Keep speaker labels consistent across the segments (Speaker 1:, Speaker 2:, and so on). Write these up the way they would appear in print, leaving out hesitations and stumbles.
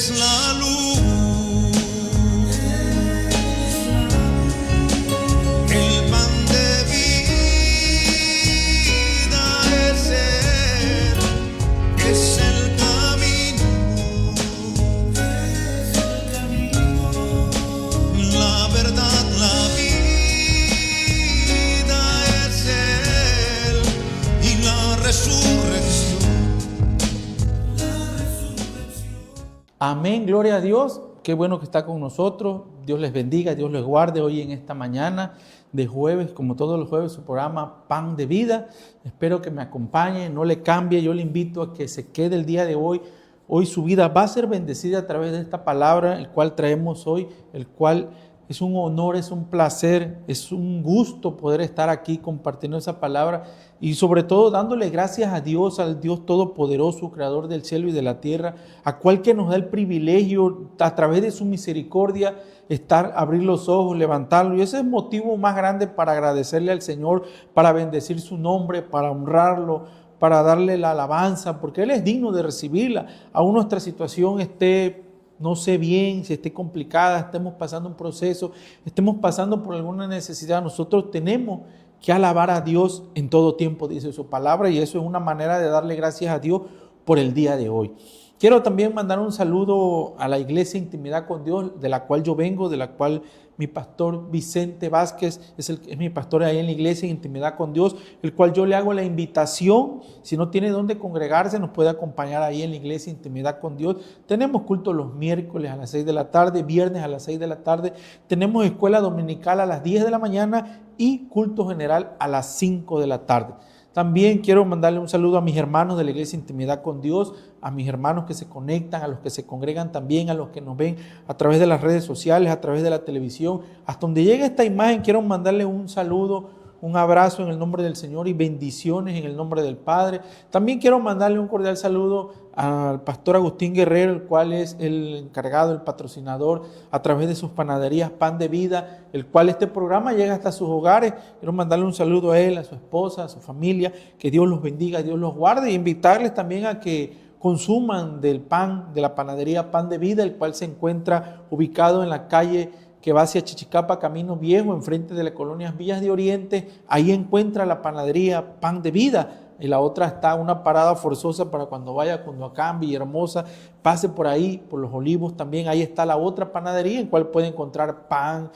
Speaker 1: eres la luz, el pan de vida es Él, es el camino, la verdad, la vida es Él y la resurrección.
Speaker 2: Amén, gloria a Dios. Qué bueno que está con nosotros. Dios les bendiga, Dios les guarde hoy en esta mañana de jueves, como todos los jueves, su programa Pan de Vida. Espero que me acompañe, no le cambie. Yo le invito a que se quede el día de hoy. Hoy su vida va a ser bendecida a través de esta palabra, el cual traemos hoy, el cual es un honor, es un placer, es un gusto poder estar aquí compartiendo esa palabra y sobre todo dándole gracias a Dios, al Dios Todopoderoso, Creador del cielo y de la tierra, a cual que nos da el privilegio a través de su misericordia abrir los ojos, levantarlo. Y ese es el motivo más grande para agradecerle al Señor, para bendecir su nombre, para honrarlo, para darle la alabanza, porque Él es digno de recibirla. Aún nuestra situación no sé bien, si esté complicada, estemos pasando un proceso, estemos pasando por alguna necesidad, nosotros tenemos que alabar a Dios en todo tiempo, dice su palabra, y eso es una manera de darle gracias a Dios por el día de hoy. Quiero también mandar un saludo a la Iglesia Intimidad con Dios, de la cual yo vengo, de la cual mi pastor Vicente Vázquez es mi pastor ahí en la Iglesia Intimidad con Dios, el cual yo le hago la invitación. Si no tiene dónde congregarse, nos puede acompañar ahí en la Iglesia Intimidad con Dios. Tenemos culto los miércoles a las 6 de la tarde, viernes a las 6 de la tarde. Tenemos escuela dominical a las 10 de la mañana y culto general a las 5 de la tarde. También quiero mandarle un saludo a mis hermanos de la Iglesia Intimidad con Dios, a mis hermanos que se conectan, a los que se congregan también, a los que nos ven a través de las redes sociales, a través de la televisión. Hasta donde llegue esta imagen, quiero mandarle un saludo, un abrazo en el nombre del Señor y bendiciones en el nombre del Padre. También quiero mandarle un cordial saludo al pastor Agustín Guerrero, el cual es el encargado, el patrocinador a través de sus panaderías Pan de Vida, el cual este programa llega hasta sus hogares. Quiero mandarle un saludo a él, a su esposa, a su familia, que Dios los bendiga, Dios los guarde, y invitarles también a que consuman del pan de la panadería Pan de Vida, el cual se encuentra ubicado en la calle que va hacia Chichicapa, Camino Viejo, enfrente de la colonia Villas de Oriente. Ahí encuentra la panadería Pan de Vida. Y la otra está una parada forzosa para cuando vaya a Cunduacán, Villahermosa, pase por ahí, por Los Olivos también. Ahí está la otra panadería en cual puede encontrar pan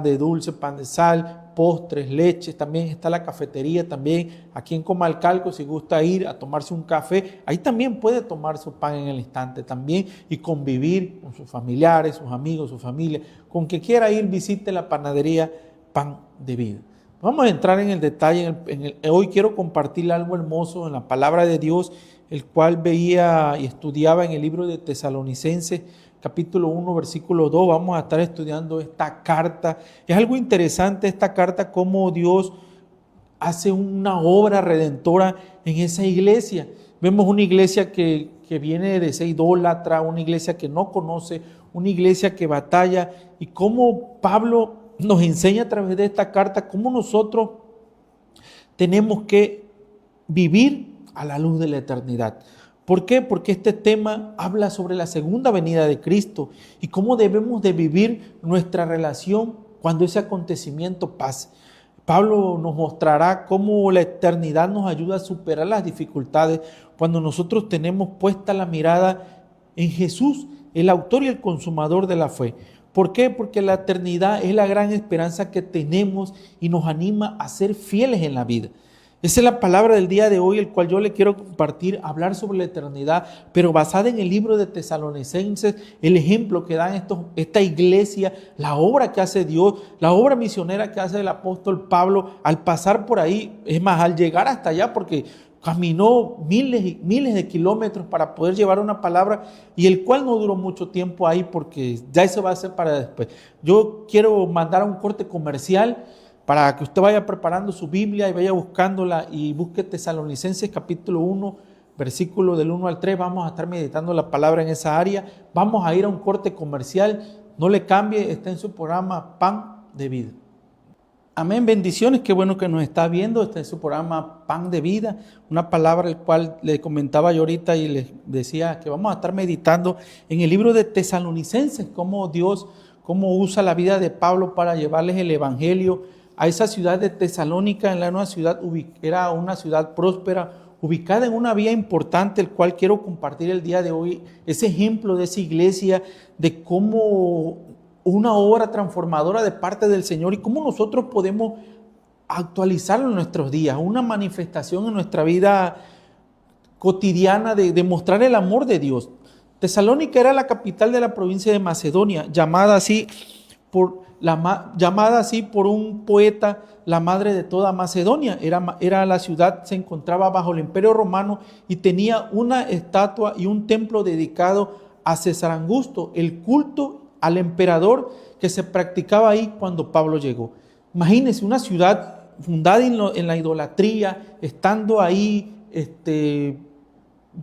Speaker 2: de dulce, pan de sal, postres, leches. También está la cafetería también aquí en Comalcalco. Si gusta ir a tomarse un café, ahí también puede tomar su pan en el instante también y convivir con sus familiares, sus amigos, su familia. Con que quiera ir, visite la panadería Pan de Vida. Vamos a entrar en el detalle. Hoy quiero compartir algo hermoso en la palabra de Dios, el cual veía y estudiaba en el libro de Tesalonicenses, capítulo 1, versículo 2. Vamos a estar estudiando esta carta. Es algo interesante esta carta, cómo Dios hace una obra redentora en esa iglesia. Vemos una iglesia que viene de ser idólatra, una iglesia que no conoce, una iglesia que batalla, y cómo Pablo nos enseña a través de esta carta cómo nosotros tenemos que vivir a la luz de la eternidad. ¿Por qué? Porque este tema habla sobre la segunda venida de Cristo y cómo debemos de vivir nuestra relación cuando ese acontecimiento pase. Pablo nos mostrará cómo la eternidad nos ayuda a superar las dificultades cuando nosotros tenemos puesta la mirada en Jesús, el autor y el consumador de la fe. ¿Por qué? Porque la eternidad es la gran esperanza que tenemos y nos anima a ser fieles en la vida. Esa es la palabra del día de hoy, el cual yo le quiero compartir, hablar sobre la eternidad, pero basada en el libro de Tesalonicenses, el ejemplo que dan esta iglesia, la obra que hace Dios, la obra misionera que hace el apóstol Pablo al pasar por ahí, es más, al llegar hasta allá, porque caminó miles y miles de kilómetros para poder llevar una palabra, y el cual no duró mucho tiempo ahí porque ya eso va a ser para después. Yo quiero mandar a un corte comercial para que usted vaya preparando su Biblia y vaya buscándola y busque Tesalonicenses capítulo 1, versículo del 1 al 3. Vamos a estar meditando la palabra en esa área. Vamos a ir a un corte comercial. No le cambie, está en su programa Pan de Vida. Amén, bendiciones, qué bueno que nos está viendo. Este es su programa Pan de Vida, una palabra el cual le comentaba yo ahorita y les decía que vamos a estar meditando en el libro de Tesalonicenses, cómo Dios, cómo usa la vida de Pablo para llevarles el evangelio a esa ciudad de Tesalónica. Era una ciudad próspera, ubicada en una vía importante, el cual quiero compartir el día de hoy, ese ejemplo de esa iglesia, de cómo una obra transformadora de parte del Señor y cómo nosotros podemos actualizarlo en nuestros días, una manifestación en nuestra vida cotidiana de mostrar el amor de Dios. Tesalónica era la capital de la provincia de Macedonia, llamada así por un poeta, la madre de toda Macedonia. Era la ciudad, se encontraba bajo el Imperio Romano y tenía una estatua y un templo dedicado a César Augusto, el culto al emperador que se practicaba ahí cuando Pablo llegó. Imagínense una ciudad fundada en la idolatría, estando ahí,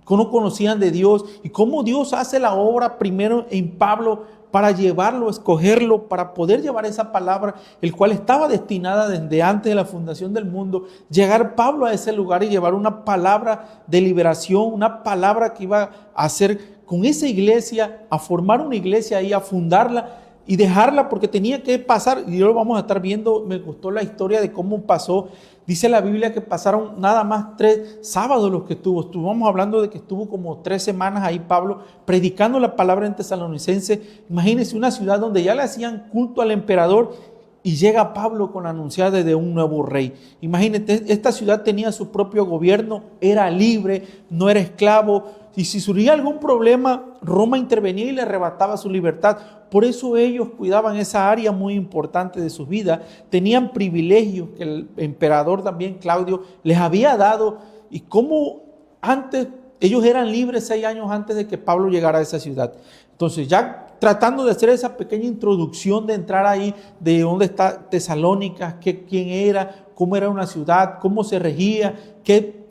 Speaker 2: no conocían de Dios, y cómo Dios hace la obra primero en Pablo para llevarlo, escogerlo, para poder llevar esa palabra, el cual estaba destinada desde antes de la fundación del mundo, llegar Pablo a ese lugar y llevar una palabra de liberación, una palabra que iba a hacer con esa iglesia, a formar una iglesia ahí, a fundarla y dejarla, porque tenía que pasar, y lo vamos a estar viendo. Me gustó la historia de cómo pasó. Dice la Biblia que pasaron nada más 3 sábados los que estuvo. Estuvimos hablando de que estuvo como 3 semanas ahí Pablo predicando la palabra en Tesalonicense. Imagínense una ciudad donde ya le hacían culto al emperador y llega Pablo con la anunciada de un nuevo rey. Imagínate, esta ciudad tenía su propio gobierno, era libre, no era esclavo. Y si surgía algún problema, Roma intervenía y le arrebataba su libertad. Por eso ellos cuidaban esa área muy importante de sus vidas. Tenían privilegios que el emperador también, Claudio, les había dado. Y como antes, ellos eran libres 6 años antes de que Pablo llegara a esa ciudad. Entonces, ya tratando de hacer esa pequeña introducción, de entrar ahí, de dónde está Tesalónica, quién era, cómo era una ciudad, cómo se regía, qué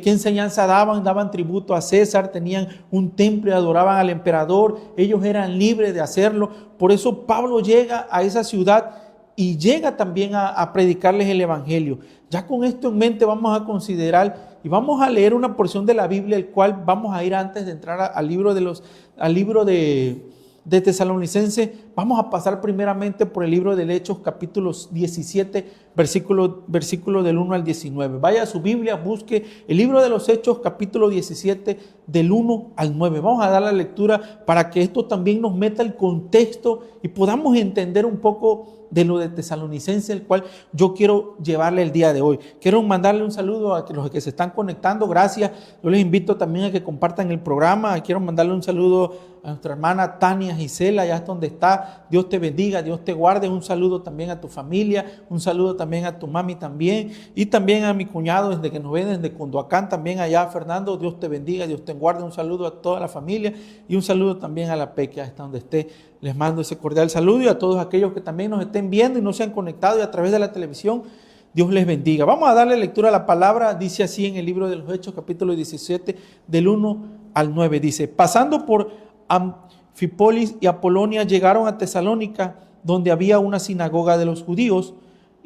Speaker 2: enseñanza daban tributo a César, tenían un templo y adoraban al emperador, ellos eran libres de hacerlo. Por eso Pablo llega a esa ciudad y llega también a predicarles el evangelio. Ya con esto en mente vamos a considerar y vamos a leer una porción de la Biblia, el cual vamos a ir antes de entrar al libro de Tesalonicenses. Vamos a pasar primeramente por el libro de Hechos, capítulo 17, versículo del 1 al 19. Vaya a su Biblia, busque el libro de los Hechos, capítulo 17, del 1 al 9. Vamos a dar la lectura para que esto también nos meta el contexto y podamos entender un poco de lo de Tesalonicenses, el cual yo quiero llevarle el día de hoy. Quiero mandarle un saludo a los que se están conectando, gracias. Yo les invito también a que compartan el programa. Quiero mandarle un saludo a nuestra hermana Tania Gisela, allá es donde está. Dios te bendiga, Dios te guarde. Un saludo también a tu familia, un saludo también a tu mami también, y también a mi cuñado desde que nos ven desde Condoacán, también allá Fernando. Dios te bendiga, Dios te guarde. Un saludo a toda la familia y un saludo también a la Peque, hasta donde esté. Les mando ese cordial saludo, y a todos aquellos que también nos estén viendo y no se han conectado y a través de la televisión, Dios les bendiga. Vamos a darle lectura a la palabra. Dice así en el libro de los Hechos, capítulo 17, del 1 al 9. Dice: pasando por Anfípolis y Apolonia, llegaron a Tesalónica, donde había una sinagoga de los judíos.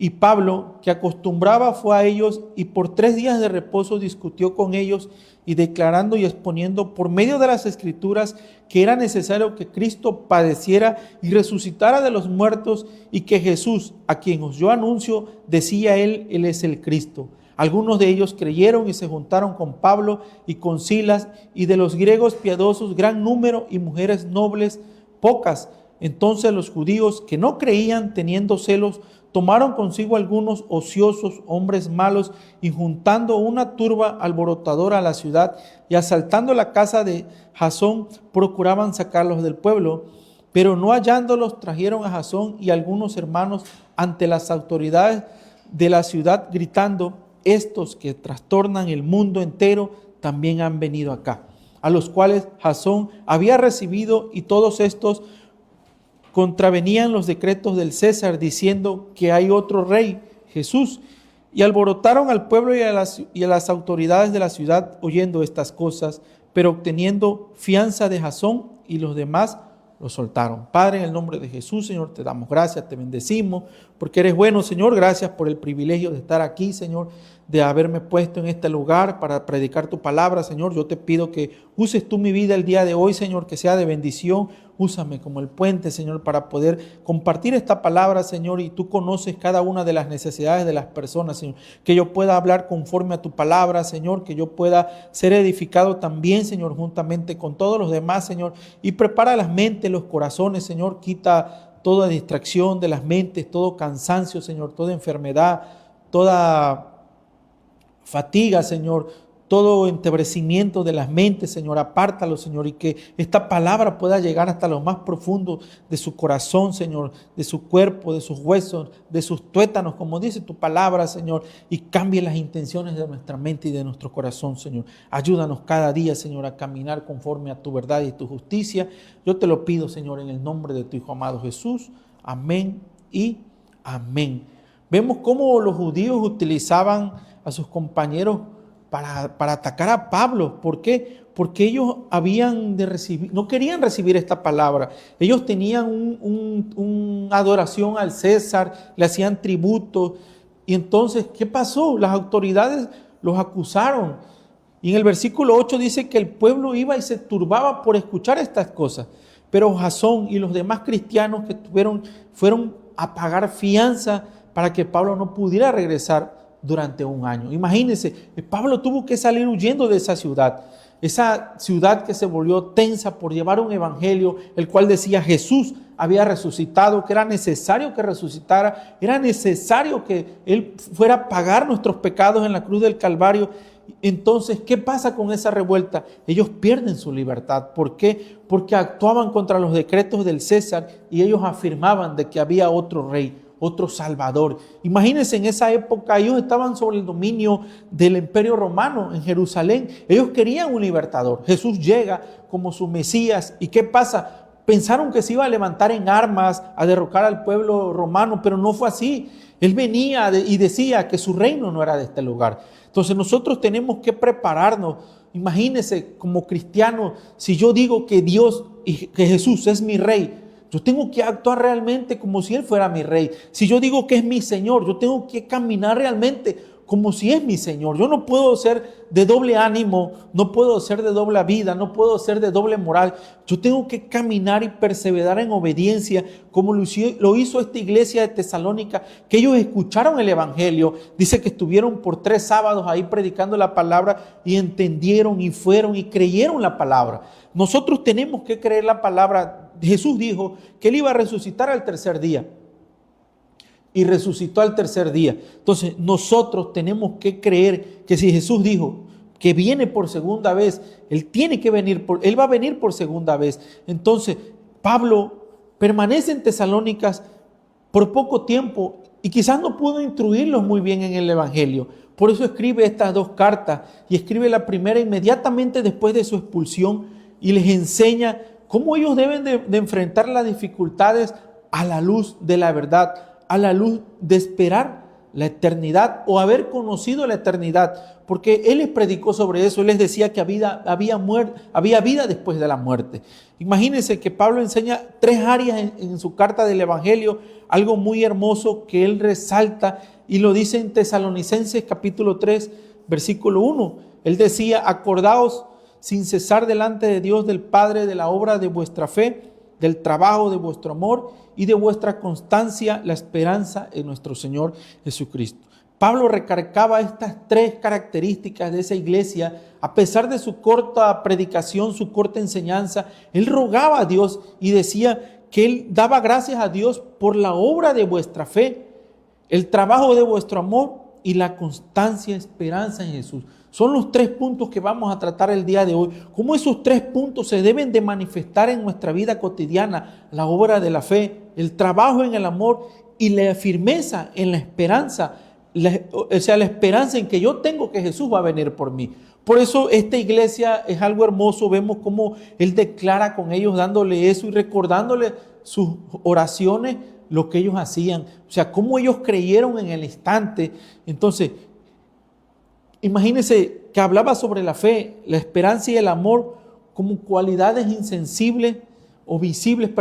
Speaker 2: Y Pablo, que acostumbraba, fue a ellos y por 3 días de reposo discutió con ellos, y declarando y exponiendo por medio de las Escrituras que era necesario que Cristo padeciera y resucitara de los muertos, y que Jesús, a quien os yo anuncio, decía él es el Cristo. Algunos de ellos creyeron y se juntaron con Pablo y con Silas, y de los griegos piadosos gran número, y mujeres nobles pocas. Entonces los judíos que no creían, teniendo celos, tomaron consigo algunos ociosos hombres malos, y juntando una turba alborotadora a la ciudad y asaltando la casa de Jasón, procuraban sacarlos del pueblo. Pero no hallándolos, trajeron a Jasón y algunos hermanos ante las autoridades de la ciudad, gritando: estos que trastornan el mundo entero también han venido acá. A los cuales Jasón había recibido, y todos estos contravenían los decretos del César, diciendo que hay otro rey, Jesús. Y alborotaron al pueblo y a las autoridades de la ciudad oyendo estas cosas, pero obteniendo fianza de Jasón y los demás, lo soltaron. Padre, en el nombre de Jesús, Señor, te damos gracias, te bendecimos, porque eres bueno, Señor. Gracias por el privilegio de estar aquí, Señor, de haberme puesto en este lugar para predicar tu palabra, Señor. Yo te pido que uses tú mi vida el día de hoy, Señor, que sea de bendición. Úsame como el puente, Señor, para poder compartir esta palabra, Señor, y tú conoces cada una de las necesidades de las personas, Señor. Que yo pueda hablar conforme a tu palabra, Señor, que yo pueda ser edificado también, Señor, juntamente con todos los demás, Señor. Y prepara las mentes, los corazones, Señor. Quita toda distracción de las mentes, todo cansancio, Señor, toda enfermedad, toda fatiga, Señor. Todo entebrecimiento de las mentes, Señor, apártalo, Señor, y que esta palabra pueda llegar hasta lo más profundo de su corazón, Señor, de su cuerpo, de sus huesos, de sus tuétanos, como dice tu palabra, Señor, y cambie las intenciones de nuestra mente y de nuestro corazón, Señor. Ayúdanos cada día, Señor, a caminar conforme a tu verdad y tu justicia. Yo te lo pido, Señor, en el nombre de tu Hijo amado Jesús. Amén y amén. Vemos cómo los judíos utilizaban a sus compañeros para atacar a Pablo. ¿Por qué? Porque ellos no querían recibir esta palabra. Ellos tenían una adoración al César, le hacían tributo. Y entonces, ¿qué pasó? Las autoridades los acusaron. Y en el versículo 8 dice que el pueblo iba y se turbaba por escuchar estas cosas. Pero Jasón y los demás cristianos que fueron a pagar fianza para que Pablo no pudiera regresar durante un año. Imagínense, Pablo tuvo que salir huyendo de esa ciudad que se volvió tensa por llevar un evangelio, el cual decía Jesús había resucitado, que era necesario que resucitara, era necesario que Él fuera a pagar nuestros pecados en la cruz del Calvario. Entonces, ¿qué pasa con esa revuelta? Ellos pierden su libertad. ¿Por qué? Porque actuaban contra los decretos del César y ellos afirmaban de que había otro rey, otro Salvador. Imagínense, en esa época ellos estaban sobre el dominio del Imperio Romano en Jerusalén. Ellos querían un libertador. Jesús llega como su Mesías. ¿Y qué pasa? Pensaron que se iba a levantar en armas, a derrocar al pueblo romano, pero no fue así. Él venía y decía que su reino no era de este lugar. Entonces nosotros tenemos que prepararnos. Imagínense, como cristianos, si yo digo que Dios y que Jesús es mi rey, yo tengo que actuar realmente como si Él fuera mi rey. Si yo digo que es mi Señor, yo tengo que caminar realmente como si es mi Señor. Yo no puedo ser de doble ánimo, no puedo ser de doble vida, no puedo ser de doble moral. Yo tengo que caminar y perseverar en obediencia, como lo hizo esta iglesia de Tesalónica, que ellos escucharon el evangelio. Dice que estuvieron por 3 sábados ahí predicando la palabra y entendieron y fueron y creyeron la palabra. Nosotros tenemos que creer la palabra. Jesús dijo que Él iba a resucitar al tercer día. Y resucitó al tercer día. Entonces nosotros tenemos que creer que si Jesús dijo que viene por segunda vez, Él va a venir por segunda vez. Entonces Pablo permanece en Tesalónicas por poco tiempo y quizás no pudo instruirlos muy bien en el evangelio. Por eso escribe estas 2 cartas y escribe la primera inmediatamente después de su expulsión y les enseña cómo ellos deben de enfrentar las dificultades a la luz de la verdad, a la luz de esperar la eternidad o haber conocido la eternidad, porque Él les predicó sobre eso. Él les decía que había vida después de la muerte. Imagínense que Pablo enseña 3 áreas en su carta del Evangelio, algo muy hermoso que él resalta y lo dice en Tesalonicenses capítulo 3, versículo 1. Él decía: acordaos sin cesar delante de Dios del Padre de la obra de vuestra fe, del trabajo de vuestro amor y de vuestra constancia, la esperanza en nuestro Señor Jesucristo. Pablo recargaba estas 3 características de esa iglesia. A pesar de su corta predicación, su corta enseñanza, él rogaba a Dios y decía que él daba gracias a Dios por la obra de vuestra fe, el trabajo de vuestro amor y la constancia, esperanza en Jesús. Son los 3 puntos que vamos a tratar el día de hoy. Cómo esos 3 puntos se deben de manifestar en nuestra vida cotidiana: la obra de la fe, el trabajo en el amor y la firmeza en la esperanza. La esperanza en que yo tengo que Jesús va a venir por mí. Por eso esta iglesia es algo hermoso. Vemos cómo Él declara con ellos, dándole eso y recordándole sus oraciones, lo que ellos hacían. O sea, cómo ellos creyeron en el instante. Entonces, imagínense que hablaba sobre la fe, la esperanza y el amor como cualidades insensibles visibles,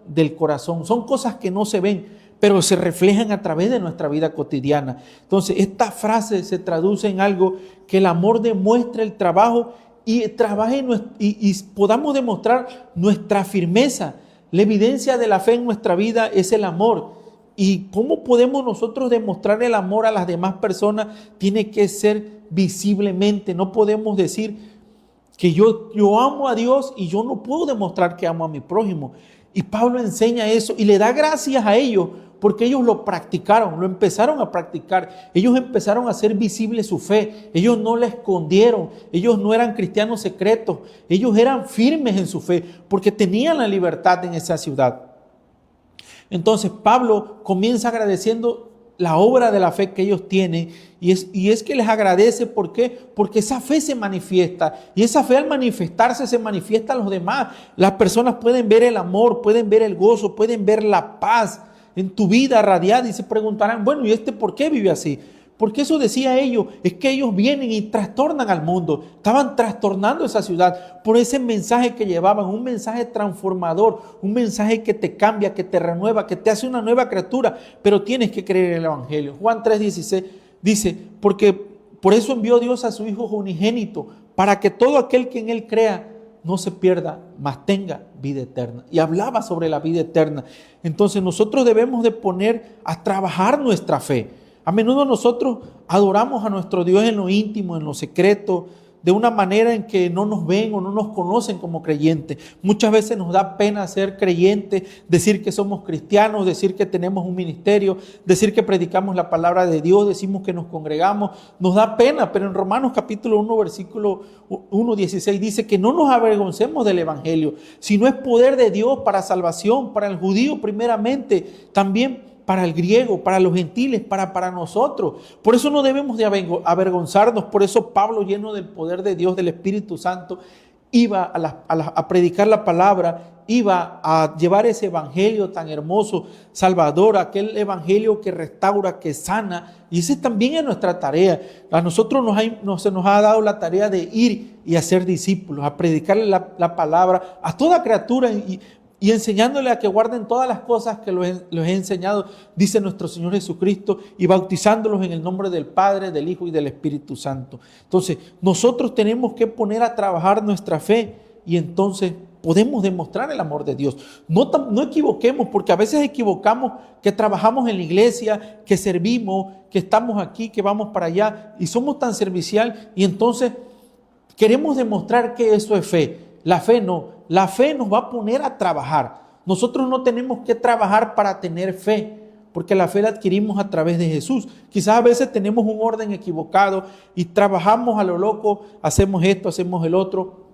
Speaker 2: del corazón. Son cosas que no se ven, pero se reflejan a través de nuestra vida cotidiana. Entonces, esta frase se traduce en algo que el amor demuestra el trabajo y podamos demostrar nuestra firmeza. La evidencia de la fe en nuestra vida es el amor. ¿Y cómo podemos nosotros demostrar el amor a las demás personas? Tiene que ser visiblemente. No podemos decir que yo amo a Dios y yo no puedo demostrar que amo a mi prójimo. Y Pablo enseña eso y le da gracias a ellos porque ellos lo practicaron, lo empezaron a practicar. Ellos empezaron a hacer visible su fe. Ellos no la escondieron. Ellos no eran cristianos secretos. Ellos eran firmes en su fe porque tenían la libertad en esa ciudad. Entonces Pablo comienza agradeciendo la obra de la fe que ellos tienen y es que les agradece. ¿Por qué? Porque esa fe se manifiesta y esa fe al manifestarse se manifiesta a los demás. Las personas pueden ver el amor, pueden ver el gozo, pueden ver la paz en tu vida radiada y se preguntarán, bueno, ¿y por qué vive así? Porque eso decía ellos, es que ellos vienen y trastornan al mundo, estaban trastornando esa ciudad por ese mensaje que llevaban, un mensaje transformador, un mensaje que te cambia, que te renueva, que te hace una nueva criatura, pero tienes que creer en el Evangelio. Juan 3:16 dice, porque por eso envió Dios a su Hijo unigénito, para que todo aquel que en Él crea no se pierda, mas tenga vida eterna. Y hablaba sobre la vida eterna. Entonces nosotros debemos de poner a trabajar nuestra fe. A menudo nosotros adoramos a nuestro Dios en lo íntimo, en lo secreto, de una manera en que no nos ven o no nos conocen como creyentes. Muchas veces nos da pena ser creyentes, decir que somos cristianos, decir que tenemos un ministerio, decir que predicamos la palabra de Dios, decimos que nos congregamos. Nos da pena, pero en Romanos capítulo 1, versículo 1:16 dice que no nos avergoncemos del Evangelio, sino es poder de Dios para salvación, para el judío primeramente, también para el griego, para los gentiles, para nosotros. Por eso no debemos de avergonzarnos. Por eso Pablo, lleno del poder de Dios, del Espíritu Santo, iba a predicar la palabra, iba a llevar ese evangelio tan hermoso, salvador, aquel evangelio que restaura, que sana. Y ese también es nuestra tarea. A nosotros se nos ha dado la tarea de ir y hacer discípulos, a predicarle la palabra a toda criatura y enseñándole a que guarden todas las cosas que los he enseñado, dice nuestro Señor Jesucristo, y bautizándolos en el nombre del Padre, del Hijo y del Espíritu Santo. Entonces, nosotros tenemos que poner a trabajar nuestra fe y entonces podemos demostrar el amor de Dios. No equivoquemos, porque a veces equivocamos que trabajamos en la iglesia, que servimos, que estamos aquí, que vamos para allá y somos tan servicial y entonces queremos demostrar que eso es fe. La fe no. La fe nos va a poner a trabajar. Nosotros no tenemos que trabajar para tener fe, porque la fe la adquirimos a través de Jesús. Quizás a veces tenemos un orden equivocado y trabajamos a lo loco, hacemos esto, hacemos el otro,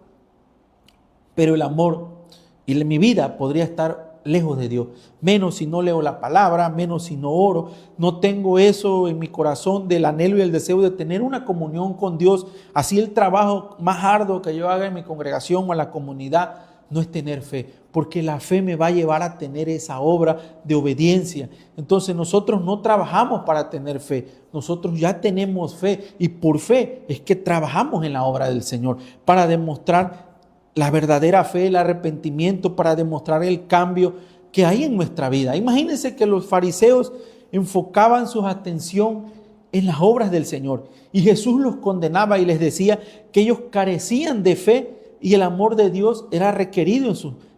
Speaker 2: pero el amor y mi vida podría estar lejos de Dios, menos si no leo la palabra, menos si no oro, no tengo eso en mi corazón del anhelo y el deseo de tener una comunión con Dios. Así el trabajo más arduo que yo haga en mi congregación o en la comunidad no es tener fe, porque la fe me va a llevar a tener esa obra de obediencia. Entonces nosotros no trabajamos para tener fe, nosotros ya tenemos fe y por fe es que trabajamos en la obra del Señor para demostrar la verdadera fe, el arrepentimiento, para demostrar el cambio que hay en nuestra vida. Imagínense que los fariseos enfocaban su atención en las obras del Señor y Jesús los condenaba y les decía que ellos carecían de fe y el amor de Dios era requerido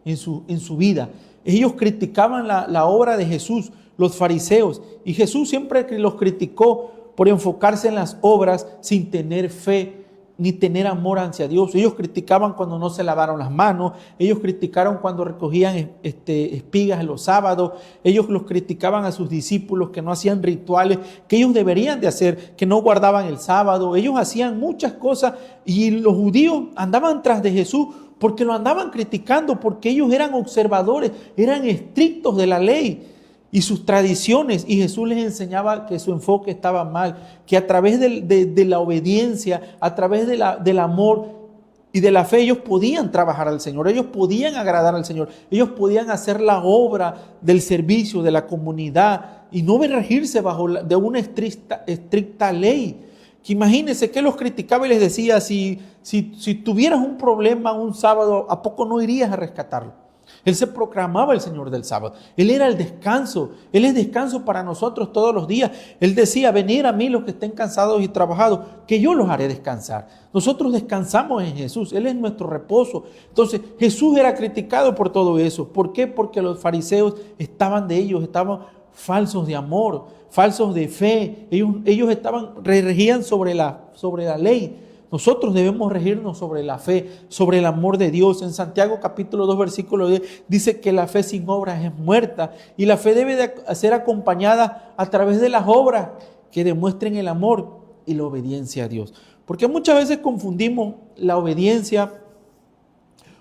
Speaker 2: en su vida. Ellos criticaban la obra de Jesús, los fariseos, y Jesús siempre los criticó por enfocarse en las obras sin tener fe ni tener amor hacia Dios. Ellos criticaban cuando no se lavaron las manos, ellos criticaron cuando recogían espigas en los sábados, ellos los criticaban a sus discípulos que no hacían rituales que ellos deberían de hacer, que no guardaban el sábado. Ellos hacían muchas cosas y los judíos andaban tras de Jesús porque lo andaban criticando, porque ellos eran observadores, eran estrictos de la ley y sus tradiciones, y Jesús les enseñaba que su enfoque estaba mal, que a través de la obediencia, a través del amor y de la fe, ellos podían trabajar al Señor, ellos podían agradar al Señor, ellos podían hacer la obra del servicio de la comunidad y no regirse bajo de una estricta ley. Que imagínense que los criticaba y les decía, si tuvieras un problema un sábado, ¿a poco no irías a rescatarlo? Él se proclamaba el Señor del sábado. Él era el descanso. Él es descanso para nosotros todos los días. Él decía, venid a mí los que estén cansados y trabajados, que yo los haré descansar. Nosotros descansamos en Jesús. Él es nuestro reposo. Entonces Jesús era criticado por todo eso. ¿Por qué? Porque los fariseos estaban falsos de amor, falsos de fe. Ellos regían sobre la ley. Nosotros debemos regirnos sobre la fe, sobre el amor de Dios. En Santiago capítulo 2 versículo 10 dice que la fe sin obras es muerta y la fe debe de ser acompañada a través de las obras que demuestren el amor y la obediencia a Dios. Porque muchas veces confundimos la obediencia,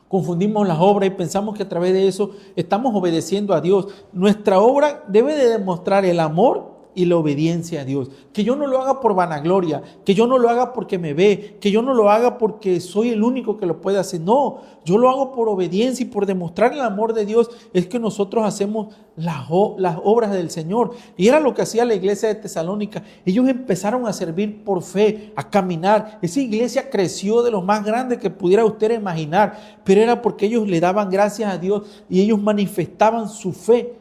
Speaker 2: confundimos las obras y pensamos que a través de eso estamos obedeciendo a Dios. Nuestra obra debe de demostrar el amor y la obediencia a Dios. Que yo no lo haga por vanagloria, que yo no lo haga porque me ve, que yo no lo haga porque soy el único que lo puede hacer. No, yo lo hago por obediencia y por demostrar el amor de Dios. Es que nosotros hacemos las obras del Señor. Y era lo que hacía la iglesia de Tesalónica. Ellos empezaron a servir por fe, a caminar. Esa iglesia creció de lo más grande que pudiera usted imaginar, pero era porque ellos le daban gracias a Dios y ellos manifestaban su fe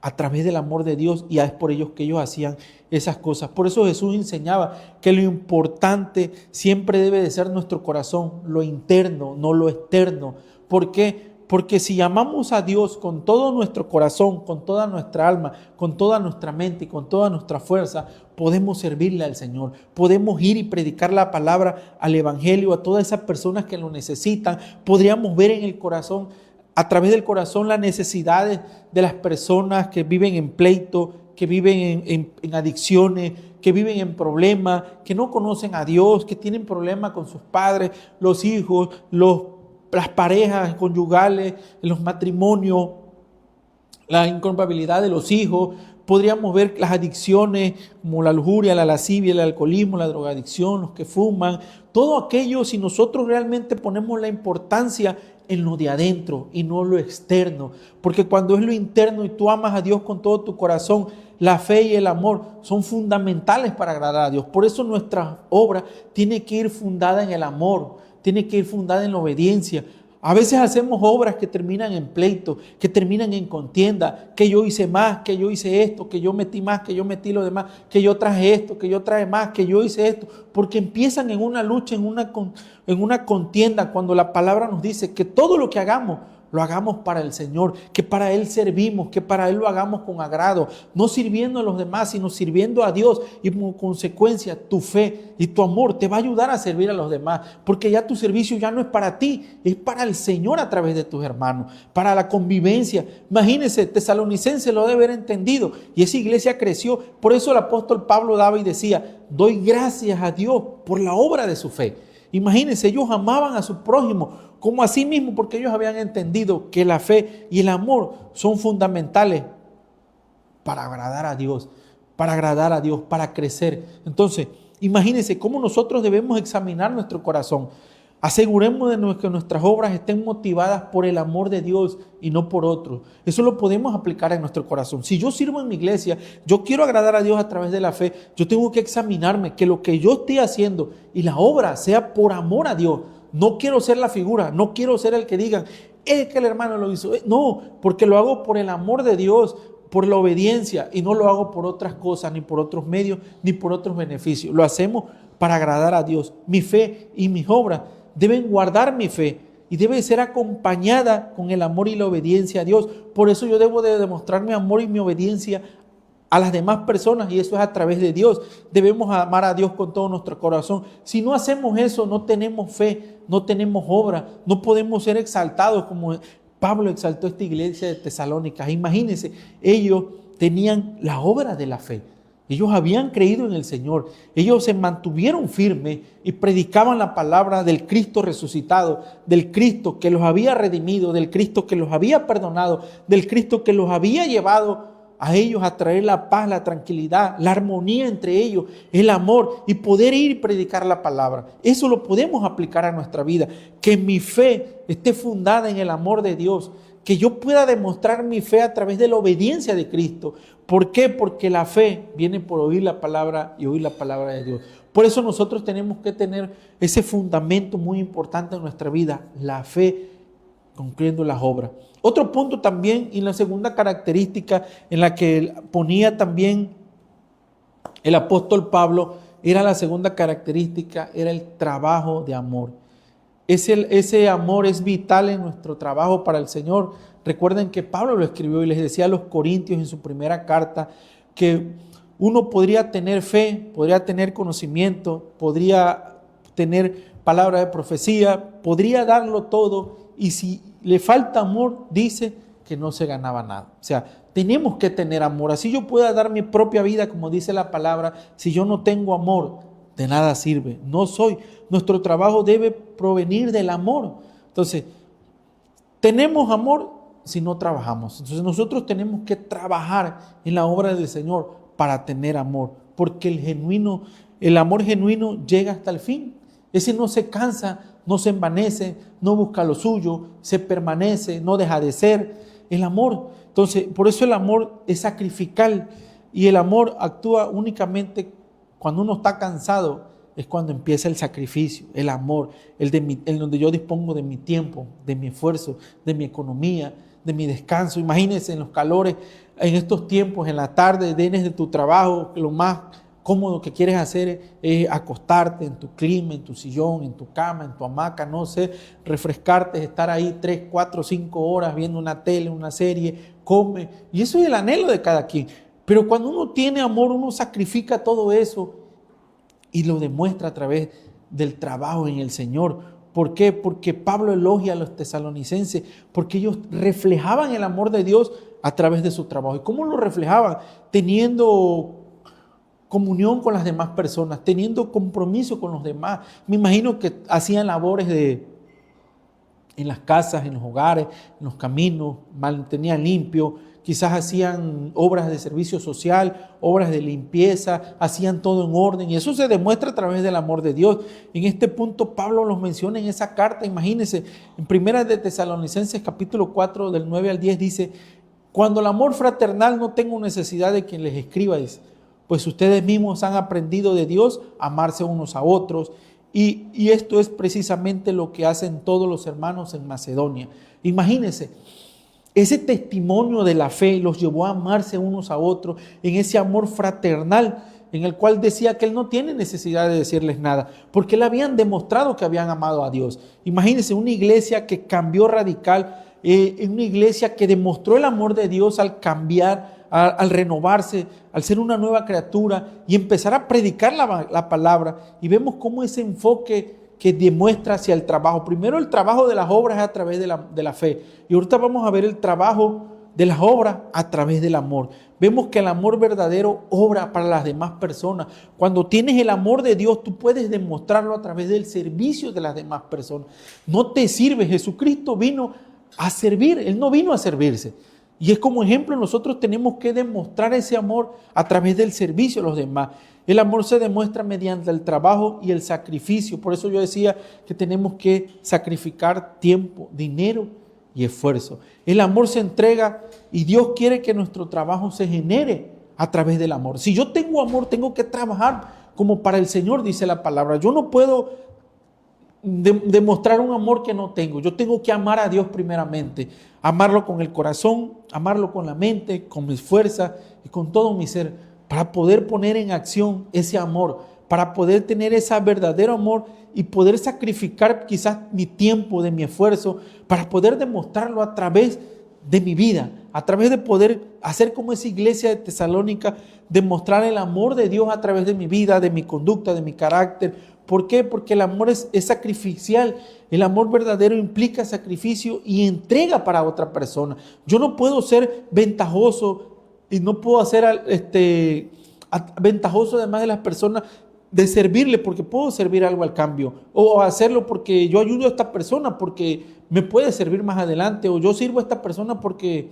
Speaker 2: a través del amor de Dios, y es por ellos que ellos hacían esas cosas. Por eso Jesús enseñaba que lo importante siempre debe de ser nuestro corazón, lo interno, no lo externo. ¿Por qué? Porque si amamos a Dios con todo nuestro corazón, con toda nuestra alma, con toda nuestra mente y con toda nuestra fuerza, podemos servirle al Señor. Podemos ir y predicar la palabra al evangelio a todas esas personas que lo necesitan. Podríamos ver en el corazón, a través del corazón, las necesidades de las personas que viven en pleito, que viven en adicciones, que viven en problemas, que no conocen a Dios, que tienen problemas con sus padres, los hijos, las parejas conyugales, los matrimonios, la incompatibilidad de los hijos. Podríamos ver las adicciones como la lujuria, la lascivia, el alcoholismo, la drogadicción, los que fuman. Todo aquello, si nosotros realmente ponemos la importancia en lo de adentro y no lo externo. Porque cuando es lo interno y tú amas a Dios con todo tu corazón, la fe y el amor son fundamentales para agradar a Dios. Por eso nuestra obra tiene que ir fundada en el amor, tiene que ir fundada en la obediencia. A veces hacemos obras que terminan en pleito, que terminan en contienda, que yo hice más, que yo hice esto, que yo metí más, que yo metí lo demás, que yo traje esto, que yo traje más, que yo hice esto, porque empiezan en una lucha, en una contienda, cuando la palabra nos dice que todo lo que hagamos, lo hagamos para el Señor, que para Él servimos, que para Él lo hagamos con agrado, no sirviendo a los demás, sino sirviendo a Dios. Y como consecuencia, tu fe y tu amor te va a ayudar a servir a los demás, porque ya tu servicio ya no es para ti, es para el Señor a través de tus hermanos, para la convivencia. Imagínense, Tesalonicense lo debe haber entendido y esa iglesia creció. Por eso el apóstol Pablo daba y decía, doy gracias a Dios por la obra de su fe. Imagínense, ellos amaban a su prójimo como a sí mismo, porque ellos habían entendido que la fe y el amor son fundamentales para agradar a Dios, para crecer. Entonces, imagínense cómo nosotros debemos examinar nuestro corazón. Aseguremos de que nuestras obras estén motivadas por el amor de Dios y no por otros. Eso lo podemos aplicar en nuestro corazón. Si yo sirvo en mi iglesia, yo quiero agradar a Dios a través de la fe, yo tengo que examinarme que lo que yo esté haciendo y la obra sea por amor a Dios. No quiero ser la figura, no quiero ser el que digan, es que el hermano lo hizo. No, porque lo hago por el amor de Dios, por la obediencia, y no lo hago por otras cosas, ni por otros medios, ni por otros beneficios. Lo hacemos para agradar a Dios. Mi fe y mis obras deben guardar mi fe y debe ser acompañada con el amor y la obediencia a Dios. Por eso yo debo de demostrar mi amor y mi obediencia a las demás personas, y eso es a través de Dios. Debemos amar a Dios con todo nuestro corazón. Si no hacemos eso, no tenemos fe, no tenemos obra, no podemos ser exaltados como Pablo exaltó esta iglesia de Tesalónica. Imagínense, ellos tenían la obra de la fe. Ellos habían creído en el Señor. Ellos se mantuvieron firmes y predicaban la palabra del Cristo resucitado, del Cristo que los había redimido, del Cristo que los había perdonado, del Cristo que los había llevado a ellos a traer la paz, la tranquilidad, la armonía entre ellos, el amor, y poder ir y predicar la palabra. Eso lo podemos aplicar a nuestra vida. Que mi fe esté fundada en el amor de Dios. Que yo pueda demostrar mi fe a través de la obediencia de Cristo. ¿Por qué? Porque la fe viene por oír la palabra y oír la palabra de Dios. Por eso nosotros tenemos que tener ese fundamento muy importante en nuestra vida, la fe concluyendo las obras. Otro punto también, y la segunda característica en la que ponía también el apóstol Pablo, era la segunda característica, era el trabajo de amor. Ese amor es vital en nuestro trabajo para el Señor. Recuerden que Pablo lo escribió y les decía a los Corintios en su primera carta que uno podría tener fe, podría tener conocimiento, podría tener palabra de profecía, podría darlo todo, y si le falta amor, dice que no se ganaba nada. O sea, tenemos que tener amor. Así yo pueda dar mi propia vida, como dice la palabra, si yo no tengo amor, de nada sirve. Nuestro trabajo debe provenir del amor. Entonces, tenemos amor si no trabajamos. Entonces nosotros tenemos que trabajar en la obra del Señor para tener amor, porque el amor genuino llega hasta el fin. Ese no se cansa, no se envanece, no busca lo suyo, se permanece, no deja de ser. El amor, entonces, por eso el amor es sacrificial, y el amor actúa únicamente cuando uno está cansado. Es cuando empieza el sacrificio, el amor, el donde yo dispongo de mi tiempo, de mi esfuerzo, de mi economía, de mi descanso. Imagínense en los calores, en estos tiempos, en la tarde, vienes de tu trabajo, lo más cómodo que quieres hacer es acostarte en tu clima, en tu sillón, en tu cama, en tu hamaca, no sé, refrescarte, estar ahí 3, 4, 5 horas viendo una tele, una serie, come. Y eso es el anhelo de cada quien. Pero cuando uno tiene amor, uno sacrifica todo eso y lo demuestra a través del trabajo en el Señor. ¿Por qué? Porque Pablo elogia a los tesalonicenses, porque ellos reflejaban el amor de Dios a través de su trabajo. ¿Y cómo lo reflejaban? Teniendo comunión con las demás personas, teniendo compromiso con los demás. Me imagino que hacían labores en las casas, en los hogares, en los caminos, mantenían limpio, quizás hacían obras de servicio social, obras de limpieza, hacían todo en orden, y eso se demuestra a través del amor de Dios. En este punto Pablo los menciona en esa carta. Imagínense, en Primera de Tesalonicenses capítulo 4 del 9 al 10 dice: cuando el amor fraternal no tengo necesidad de quien les escriba, dice, pues ustedes mismos han aprendido de Dios a amarse unos a otros, y esto es precisamente lo que hacen todos los hermanos en Macedonia. Imagínense, ese testimonio de la fe los llevó a amarse unos a otros en ese amor fraternal, en el cual decía que él no tiene necesidad de decirles nada, porque le habían demostrado que habían amado a Dios. Imagínense una iglesia que cambió radical, una iglesia que demostró el amor de Dios al cambiar, al renovarse, al ser una nueva criatura y empezar a predicar la palabra. Y vemos cómo ese enfoque que demuestra hacia el trabajo. Primero el trabajo de las obras a través de la fe. Y ahorita vamos a ver el trabajo de las obras a través del amor. Vemos que el amor verdadero obra para las demás personas. Cuando tienes el amor de Dios, tú puedes demostrarlo a través del servicio de las demás personas. No te sirve. Jesucristo vino a servir. Él no vino a servirse. Y es como ejemplo, nosotros tenemos que demostrar ese amor a través del servicio a los demás. El amor se demuestra mediante el trabajo y el sacrificio. Por eso yo decía que tenemos que sacrificar tiempo, dinero y esfuerzo. El amor se entrega y Dios quiere que nuestro trabajo se genere a través del amor. Si yo tengo amor, tengo que trabajar como para el Señor, dice la palabra. Yo no puedo demostrar un amor que no tengo. Yo tengo que amar a Dios primeramente, amarlo con el corazón, amarlo con la mente, con mis fuerzas y con todo mi ser, para poder poner en acción ese amor, para poder tener ese verdadero amor y poder sacrificar quizás mi tiempo, de mi esfuerzo, para poder demostrarlo a través de mi vida, a través de poder hacer como esa iglesia de Tesalónica, demostrar el amor de Dios a través de mi vida, de mi conducta, de mi carácter. ¿Por qué? Porque el amor es sacrificial. El amor verdadero implica sacrificio y entrega para otra persona. Yo no puedo ser ventajoso y no puedo ser ventajoso además de las personas de servirle porque puedo servir algo al cambio, o hacerlo porque yo ayudo a esta persona porque me puede servir más adelante, o yo sirvo a esta persona porque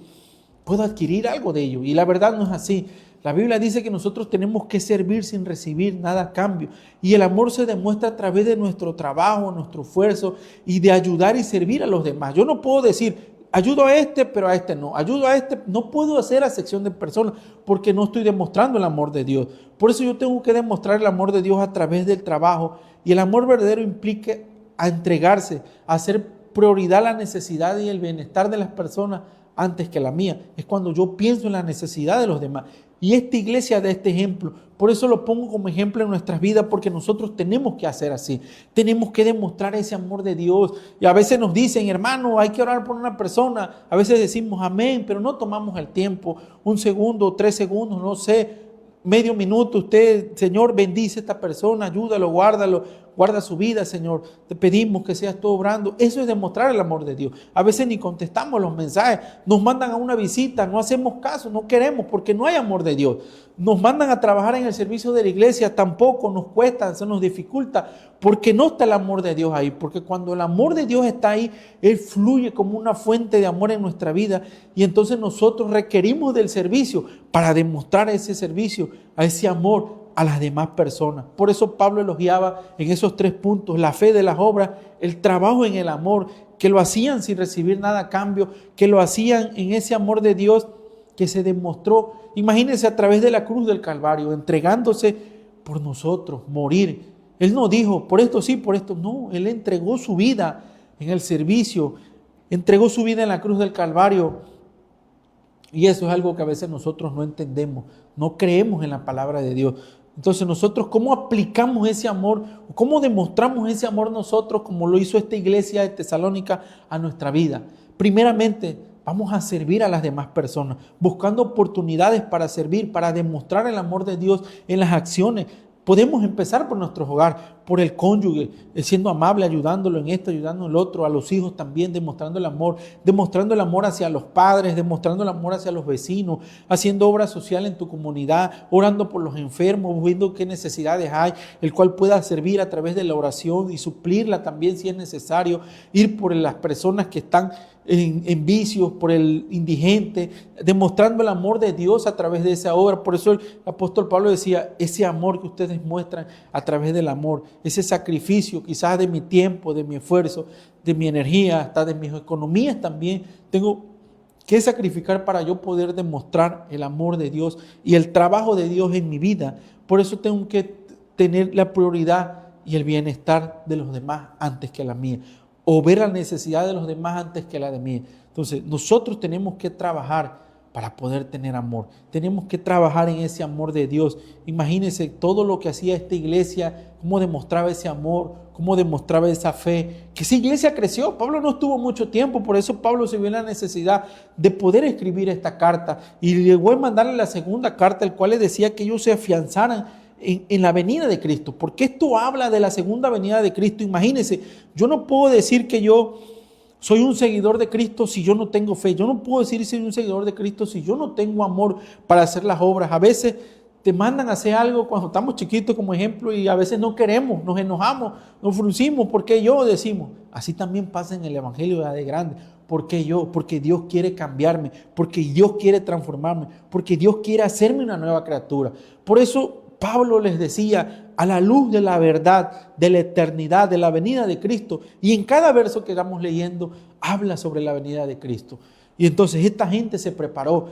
Speaker 2: puedo adquirir algo de ello. Y la verdad no es así. La Biblia dice que nosotros tenemos que servir sin recibir nada a cambio. Y el amor se demuestra a través de nuestro trabajo, nuestro esfuerzo y de ayudar y servir a los demás. Yo no puedo decir, ayudo a este, pero a este no. Ayudo a este, no puedo hacer acepción de personas porque no estoy demostrando el amor de Dios. Por eso yo tengo que demostrar el amor de Dios a través del trabajo. Y el amor verdadero implica a entregarse, a ser prioridad la necesidad y el bienestar de las personas antes que la mía. Es cuando yo pienso en la necesidad de los demás. Y esta iglesia da este ejemplo. Por eso lo pongo como ejemplo en nuestras vidas, porque nosotros tenemos que hacer así. Tenemos que demostrar ese amor de Dios. Y a veces nos dicen, hermano, hay que orar por una persona. A veces decimos amén, pero no tomamos el tiempo. 1 segundo, 3 segundos, no sé, medio minuto. Usted, Señor, bendice a esta persona, ayúdalo, guarda su vida, Señor. Te pedimos que seas tú obrando. Eso es demostrar el amor de Dios. A veces ni contestamos los mensajes. Nos mandan a una visita, no hacemos caso, no queremos porque no hay amor de Dios. Nos mandan a trabajar en el servicio de la iglesia, tampoco nos cuesta, se nos dificulta porque no está el amor de Dios ahí. Porque cuando el amor de Dios está ahí, Él fluye como una fuente de amor en nuestra vida y entonces nosotros requerimos del servicio para demostrar ese servicio, a ese amor a las demás personas. Por eso Pablo elogiaba en esos 3 puntos: la fe de las obras, el trabajo en el amor, que lo hacían sin recibir nada a cambio, que lo hacían en ese amor de Dios que se demostró, imagínense, a través de la cruz del Calvario, entregándose por nosotros, morir. Él no dijo, por esto sí, por esto no. Él entregó su vida en el servicio, entregó su vida en la cruz del Calvario. Y eso es algo que a veces nosotros no entendemos, no creemos en la palabra de Dios. Entonces nosotros, ¿cómo aplicamos ese amor? ¿Cómo demostramos ese amor nosotros, como lo hizo esta iglesia de Tesalónica, a nuestra vida? Primeramente, vamos a servir a las demás personas, buscando oportunidades para servir, para demostrar el amor de Dios en las acciones. Podemos empezar por nuestro hogar, por el cónyuge, siendo amable, ayudándolo en esto, ayudando en lo otro, a los hijos también, demostrando el amor hacia los padres, demostrando el amor hacia los vecinos, haciendo obra social en tu comunidad, orando por los enfermos, viendo qué necesidades hay, el cual pueda servir a través de la oración y suplirla también si es necesario, ir por las personas que están en vicios, por el indigente, demostrando el amor de Dios a través de esa obra. Por eso el apóstol Pablo decía, ese amor que ustedes muestran a través del amor, ese sacrificio quizás de mi tiempo, de mi esfuerzo, de mi energía, hasta de mis economías también, tengo que sacrificar para yo poder demostrar el amor de Dios y el trabajo de Dios en mi vida. Por eso tengo que tener la prioridad y el bienestar de los demás antes que la mía, o ver la necesidad de los demás antes que la de mí. Entonces, nosotros tenemos que trabajar para poder tener amor. Tenemos que trabajar en ese amor de Dios. Imagínense todo lo que hacía esta iglesia, cómo demostraba ese amor, cómo demostraba esa fe. Que esa iglesia creció. Pablo no estuvo mucho tiempo, por eso Pablo se vio en la necesidad de poder escribir esta carta. Y llegó a mandarle la segunda carta, el cual le decía que ellos se afianzaran en la venida de Cristo, porque esto habla de la segunda venida de Cristo. Imagínense, yo no puedo decir que yo soy un seguidor de Cristo si yo no tengo fe. Yo no puedo decir que soy un seguidor de Cristo si yo no tengo amor para hacer las obras. A veces te mandan a hacer algo cuando estamos chiquitos, como ejemplo, y a veces no queremos, nos enojamos, nos fruncimos, porque yo decimos. Así también pasa en el evangelio de grande. ¿Por qué yo? Porque Dios quiere cambiarme, porque Dios quiere transformarme, porque Dios quiere hacerme una nueva criatura. Por eso Pablo les decía, a la luz de la verdad, de la eternidad, de la venida de Cristo. Y en cada verso que vamos leyendo, habla sobre la venida de Cristo. Y entonces esta gente se preparó,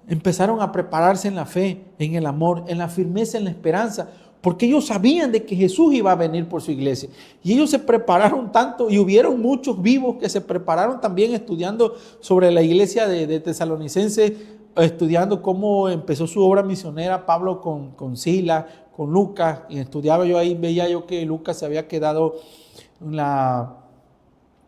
Speaker 2: empezaron a prepararse en la fe, en el amor, en la firmeza, en la esperanza, porque ellos sabían de que Jesús iba a venir por su iglesia. Y ellos se prepararon tanto, y hubieron muchos vivos que se prepararon también estudiando sobre la iglesia de Tesalonicense, estudiando cómo empezó su obra misionera Pablo con Sila, con Lucas, y estudiaba yo ahí, veía yo que Lucas se había quedado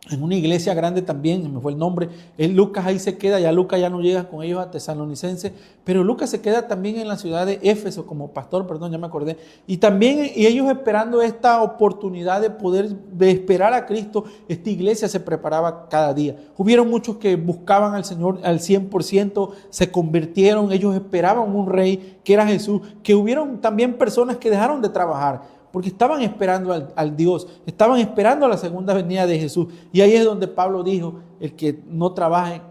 Speaker 2: en una iglesia grande también, se me fue el nombre. Lucas ahí se queda, ya Lucas ya no llega con ellos a Tesalonicense, pero Lucas se queda también en la ciudad de Éfeso como pastor, ya me acordé. Y también y ellos esperando esta oportunidad de poder esperar a Cristo, esta iglesia se preparaba cada día. Hubieron muchos que buscaban al Señor al 100%, se convirtieron, ellos esperaban un rey que era Jesús, que hubieron también personas que dejaron de trabajar, porque estaban esperando al Dios, estaban esperando a la segunda venida de Jesús. Y ahí es donde Pablo dijo, el que no trabaje,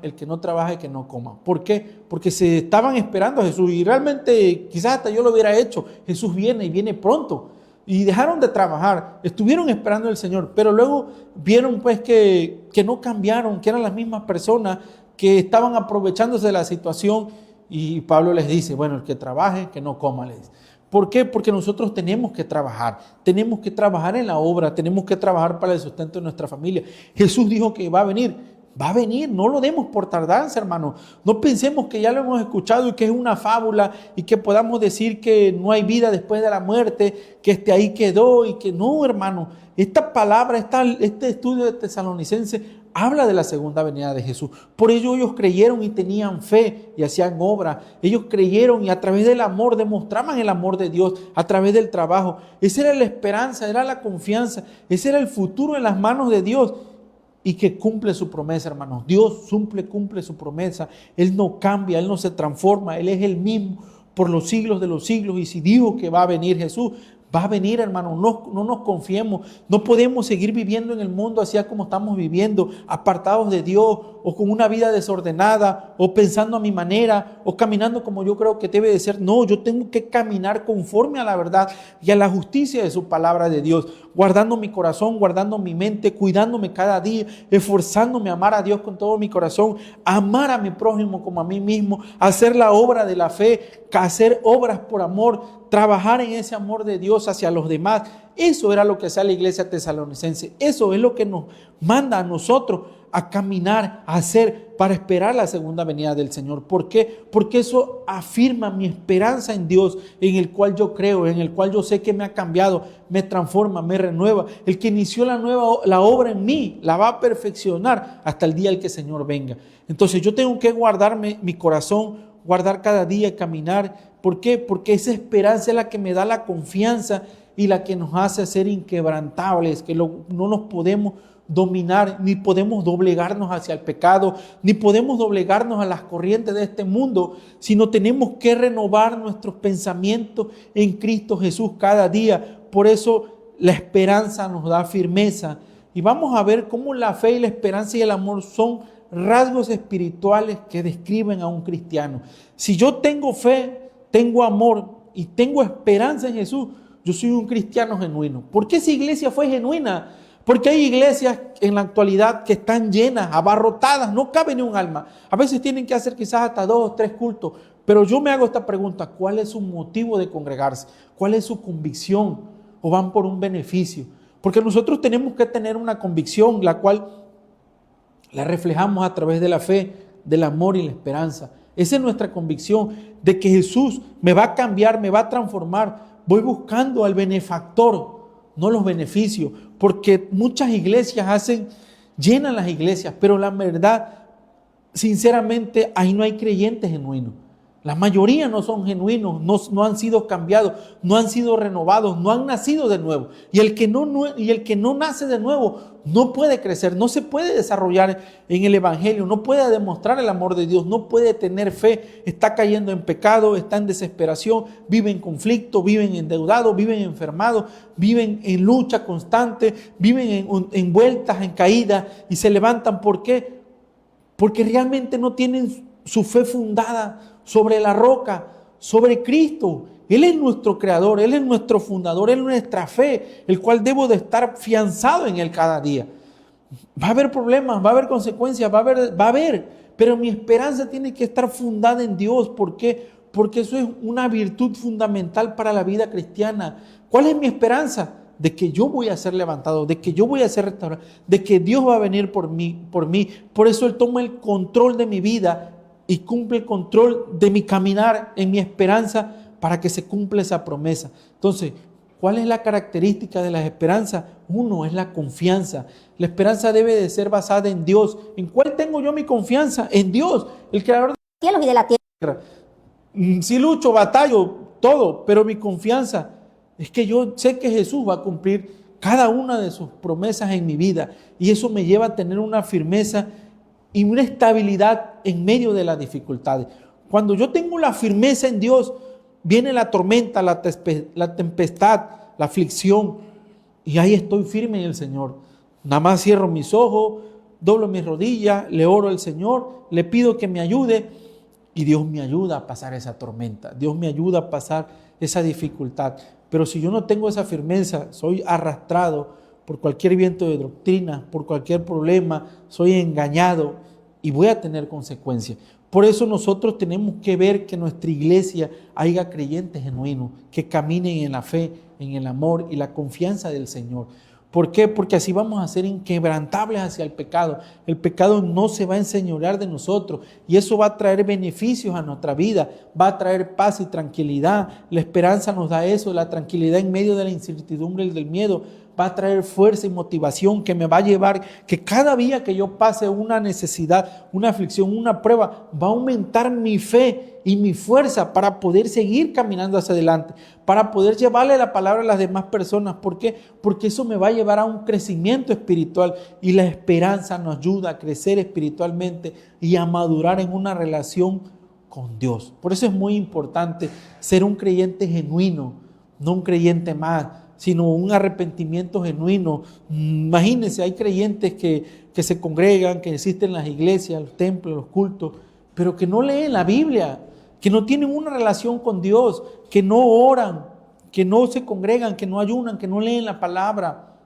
Speaker 2: que no coma. ¿Por qué? Porque se estaban esperando a Jesús, y realmente quizás hasta yo lo hubiera hecho. Jesús viene y viene pronto. Y dejaron de trabajar, estuvieron esperando al Señor, pero luego vieron pues que no cambiaron, que eran las mismas personas que estaban aprovechándose de la situación. Y Pablo les dice, bueno, el que trabaje, que no coma, les dice. ¿Por qué? Porque nosotros tenemos que trabajar en la obra, tenemos que trabajar para el sustento de nuestra familia. Jesús dijo que va a venir, no lo demos por tardanza, hermano. No pensemos que ya lo hemos escuchado y que es una fábula y que podamos decir que no hay vida después de la muerte, que ahí quedó y que no, hermano. Esta palabra, este estudio de Tesalonicense habla de la segunda venida de Jesús. Por ello ellos creyeron y tenían fe y hacían obra. Ellos creyeron y a través del amor demostraban el amor de Dios, a través del trabajo. Esa era la esperanza, era la confianza, ese era el futuro en las manos de Dios. Y que cumple su promesa, hermanos. Dios cumple su promesa. Él no cambia, Él no se transforma. Él es el mismo por los siglos de los siglos. Y si dijo que va a venir Jesús, va a venir, hermanos. No nos confiemos. No podemos seguir viviendo en el mundo así como estamos viviendo, apartados de Dios, o con una vida desordenada, o pensando a mi manera, o caminando como yo creo que debe de ser. No, yo tengo que caminar conforme a la verdad y a la justicia de su palabra de Dios, guardando mi corazón, guardando mi mente, cuidándome cada día, esforzándome a amar a Dios con todo mi corazón, amar a mi prójimo como a mí mismo, hacer la obra de la fe, hacer obras por amor, trabajar en ese amor de Dios hacia los demás. Eso era lo que hacía la iglesia tesalonicense. Eso es lo que nos manda a nosotros a caminar, a hacer para esperar la segunda venida del Señor. ¿Por qué? Porque eso afirma mi esperanza en Dios, en el cual yo creo, en el cual yo sé que me ha cambiado, me transforma, me renueva. El que inició la obra en mí, la va a perfeccionar hasta el día en que el Señor venga. Entonces yo tengo que guardarme mi corazón, guardar cada día, caminar. ¿Por qué? Porque esa esperanza es la que me da la confianza y la que nos hace ser inquebrantables, que no nos podemos dominar, ni podemos doblegarnos hacia el pecado, ni podemos doblegarnos a las corrientes de este mundo, sino tenemos que renovar nuestros pensamientos en Cristo Jesús cada día. Por eso la esperanza nos da firmeza. Y vamos a ver cómo la fe y la esperanza y el amor son rasgos espirituales que describen a un cristiano. Si yo tengo fe, tengo amor y tengo esperanza en Jesús, yo soy un cristiano genuino. ¿Por qué esa iglesia fue genuina? Porque hay iglesias en la actualidad que están llenas, abarrotadas, no cabe ni un alma. A veces tienen que hacer quizás hasta 2 o 3 cultos. Pero yo me hago esta pregunta: ¿cuál es su motivo de congregarse? ¿Cuál es su convicción? ¿O van por un beneficio? Porque nosotros tenemos que tener una convicción, la cual la reflejamos a través de la fe, del amor y la esperanza. Esa es nuestra convicción de que Jesús me va a cambiar, me va a transformar. Voy buscando al benefactor, no los beneficios, porque muchas iglesias llenan las iglesias, pero la verdad, sinceramente, ahí no hay creyentes genuinos. La mayoría no son genuinos, no han sido cambiados, no han sido renovados, no han nacido de nuevo. Y el que no nace de nuevo no puede crecer, no se puede desarrollar en el evangelio, no puede demostrar el amor de Dios, no puede tener fe, está cayendo en pecado, está en desesperación, vive en conflicto, viven endeudados, viven enfermados, viven en lucha constante, viven en vueltas, en caídas y se levantan. ¿Por qué? Porque realmente no tienen su fe fundada sobre la roca, sobre Cristo. Él es nuestro creador, Él es nuestro fundador, Él es nuestra fe, el cual debo de estar fianzado en Él cada día. Va a haber problemas, va a haber consecuencias, va a haber, pero mi esperanza tiene que estar fundada en Dios. ¿Por qué? Porque eso es una virtud fundamental para la vida cristiana. ¿Cuál es mi esperanza? De que yo voy a ser levantado, de que yo voy a ser restaurado, de que Dios va a venir por mí. Por eso Él toma el control de mi vida y cumple el control de mi caminar en mi esperanza para que se cumpla esa promesa. Entonces, ¿cuál es la característica de la esperanza? Uno, es la confianza. La esperanza debe de ser basada en Dios. ¿En cuál tengo yo mi confianza? En Dios, el creador de los
Speaker 3: cielos y de la tierra.
Speaker 2: Sí lucho, batallo, todo, pero mi confianza es que yo sé que Jesús va a cumplir cada una de sus promesas en mi vida. Y eso me lleva a tener una firmeza y una estabilidad en medio de las dificultades. Cuando yo tengo la firmeza en Dios, viene la tormenta, la tempestad, la aflicción, y ahí estoy firme en el Señor. Nada más cierro mis ojos, doblo mis rodillas, le oro al Señor, le pido que me ayude, y Dios me ayuda a pasar esa tormenta. Dios me ayuda a pasar esa dificultad. Pero si yo no tengo esa firmeza, soy arrastrado por cualquier viento de doctrina, por cualquier problema, soy engañado y voy a tener consecuencias. Por eso nosotros tenemos que ver que en nuestra iglesia haya creyentes genuinos, que caminen en la fe, en el amor y la confianza del Señor. ¿Por qué? Porque así vamos a ser inquebrantables hacia el pecado. El pecado no se va a enseñorear de nosotros y eso va a traer beneficios a nuestra vida, va a traer paz y tranquilidad. La esperanza nos da eso, la tranquilidad en medio de la incertidumbre y del miedo. Va a traer fuerza y motivación que me va a llevar, que cada día que yo pase una necesidad, una aflicción, una prueba, va a aumentar mi fe y mi fuerza para poder seguir caminando hacia adelante, para poder llevarle la palabra a las demás personas. ¿Por qué? Porque eso me va a llevar a un crecimiento espiritual y la esperanza nos ayuda a crecer espiritualmente y a madurar en una relación con Dios. Por eso es muy importante ser un creyente genuino, no un creyente más, sino un arrepentimiento genuino. Imagínense, hay creyentes que se congregan, que existen en las iglesias, los templos, los cultos, pero que no leen la Biblia, que no tienen una relación con Dios, que no oran, que no se congregan, que no ayunan, que no leen la palabra.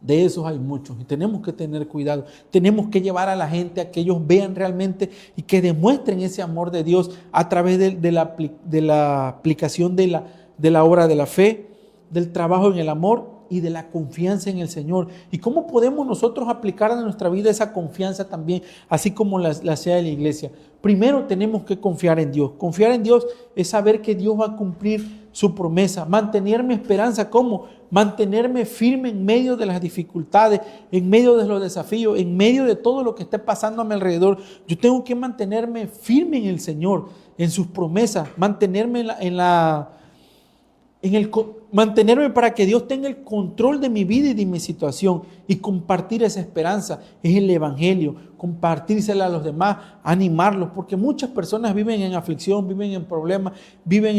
Speaker 2: De esos hay muchos y tenemos que tener cuidado. Tenemos que llevar a la gente a que ellos vean realmente y que demuestren ese amor de Dios a través de la aplicación de la obra de la fe, del trabajo en el amor y de la confianza en el Señor. ¿Y cómo podemos nosotros aplicar a nuestra vida esa confianza también, así como la sea de la iglesia? Primero tenemos que confiar en Dios. Confiar en Dios es saber que Dios va a cumplir su promesa. Mantener mi esperanza, ¿cómo? Mantenerme firme en medio de las dificultades, en medio de los desafíos, en medio de todo lo que esté pasando a mi alrededor. Yo tengo que mantenerme firme en el Señor, en sus promesas, mantenerme mantenerme para que Dios tenga el control de mi vida y de mi situación y compartir esa esperanza. Es el evangelio, compartírsela a los demás, animarlos, porque muchas personas viven en aflicción, viven en problemas, viven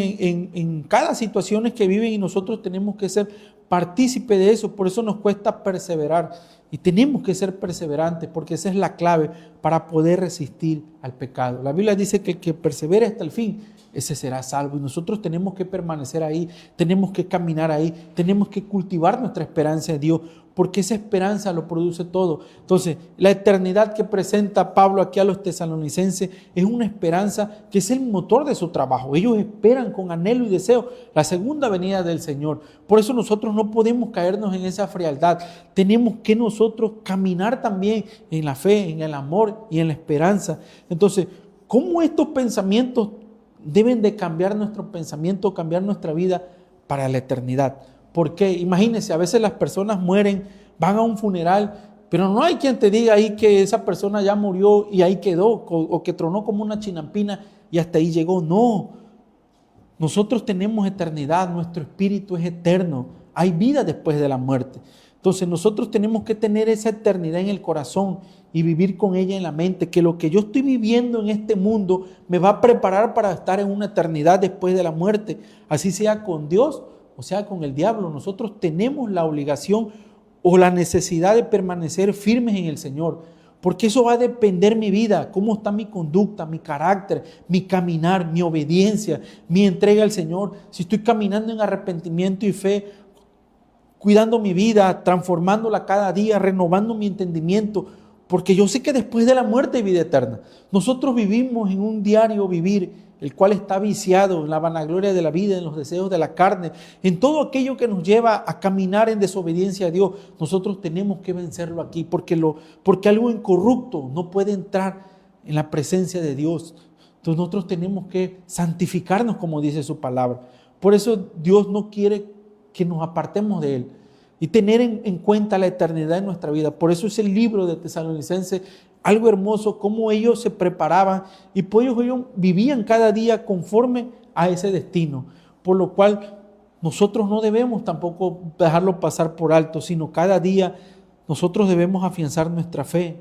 Speaker 2: en cada situación que viven y nosotros tenemos que ser partícipes de eso. Por eso nos cuesta perseverar y tenemos que ser perseverantes, porque esa es la clave para poder resistir al pecado. La Biblia dice que el que persevere hasta el fin, ese será salvo. Y nosotros tenemos que permanecer ahí, tenemos que caminar ahí, tenemos que cultivar nuestra esperanza en Dios, porque esa esperanza lo produce todo. Entonces, la eternidad que presenta Pablo aquí a los tesalonicenses es una esperanza que es el motor de su trabajo. Ellos esperan con anhelo y deseo la segunda venida del Señor. Por eso nosotros no podemos caernos en esa frialdad. Tenemos que nosotros caminar también en la fe, en el amor y en la esperanza. Entonces, ¿cómo estos pensamientos deben de cambiar nuestro pensamiento, cambiar nuestra vida para la eternidad? Porque imagínense, a veces las personas mueren, van a un funeral, pero no hay quien te diga ahí que esa persona ya murió y ahí quedó, o que tronó como una chinampina y hasta ahí llegó. No, nosotros tenemos eternidad, nuestro espíritu es eterno, hay vida después de la muerte. Entonces nosotros tenemos que tener esa eternidad en el corazón y vivir con ella en la mente, que lo que yo estoy viviendo en este mundo me va a preparar para estar en una eternidad después de la muerte, así sea con Dios o sea con el diablo. Nosotros tenemos la obligación o la necesidad de permanecer firmes en el Señor, porque eso va a depender mi vida, cómo está mi conducta, mi carácter, mi caminar, mi obediencia, mi entrega al Señor. Si estoy caminando en arrepentimiento y fe, cuidando mi vida, transformándola cada día, renovando mi entendimiento, porque yo sé que después de la muerte hay vida eterna. Nosotros vivimos en un diario vivir, el cual está viciado en la vanagloria de la vida, en los deseos de la carne, en todo aquello que nos lleva a caminar en desobediencia a Dios. Nosotros tenemos que vencerlo aquí, porque algo incorrupto no puede entrar en la presencia de Dios. Entonces nosotros tenemos que santificarnos, como dice su palabra. Por eso Dios no quiere que nos apartemos de Él y tener en cuenta la eternidad en nuestra vida. Por eso es el libro de Tesalonicenses algo hermoso, cómo ellos se preparaban y pues ellos vivían cada día conforme a ese destino, por lo cual nosotros no debemos tampoco dejarlo pasar por alto, sino cada día nosotros debemos afianzar nuestra fe,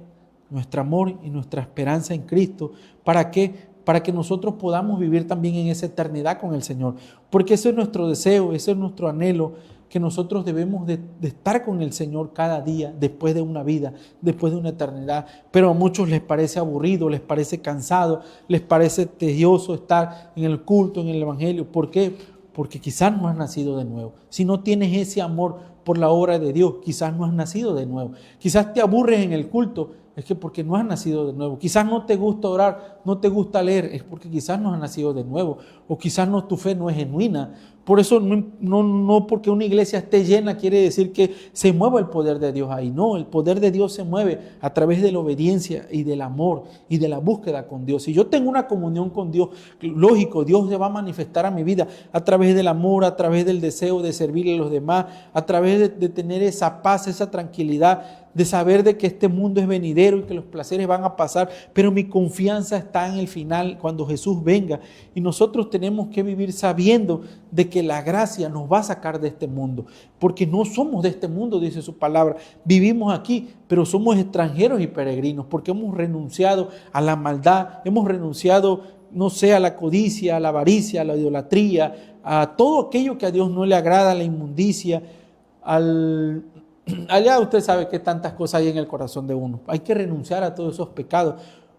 Speaker 2: nuestro amor y nuestra esperanza en Cristo. ¿Para qué? Para que nosotros podamos vivir también en esa eternidad con el Señor, porque ese es nuestro deseo, ese es nuestro anhelo, que nosotros debemos de estar con el Señor cada día, después de una vida, después de una eternidad. Pero a muchos les parece aburrido, les parece cansado, les parece tedioso estar en el culto, en el evangelio. ¿Por qué? Porque quizás no has nacido de nuevo. Si no tienes ese amor por la obra de Dios, quizás no has nacido de nuevo. Quizás te aburres en el culto es que porque no has nacido de nuevo. Quizás no te gusta orar, no te gusta leer, es porque quizás no has nacido de nuevo. O quizás no, tu fe no es genuina. Por eso no porque una iglesia esté llena quiere decir que se mueva el poder de Dios ahí. No, el poder de Dios se mueve a través de la obediencia y del amor y de la búsqueda con Dios. Si yo tengo una comunión con Dios, lógico, Dios se va a manifestar a mi vida a través del amor, a través del deseo de servirle a los demás, a través de tener esa paz, esa tranquilidad, de saber de que este mundo es venidero y que los placeres van a pasar, pero mi confianza está en el final, cuando Jesús venga. Y nosotros tenemos que vivir sabiendo de que la gracia nos va a sacar de este mundo, porque no somos de este mundo, dice su palabra. Vivimos aquí, pero somos extranjeros y peregrinos, porque hemos renunciado a la maldad, hemos renunciado, no sé, a la codicia, a la avaricia, a la idolatría, a todo aquello que a Dios no le agrada, a la inmundicia, allá usted sabe que tantas cosas hay en el corazón de uno. Hay que renunciar a todos esos pecados.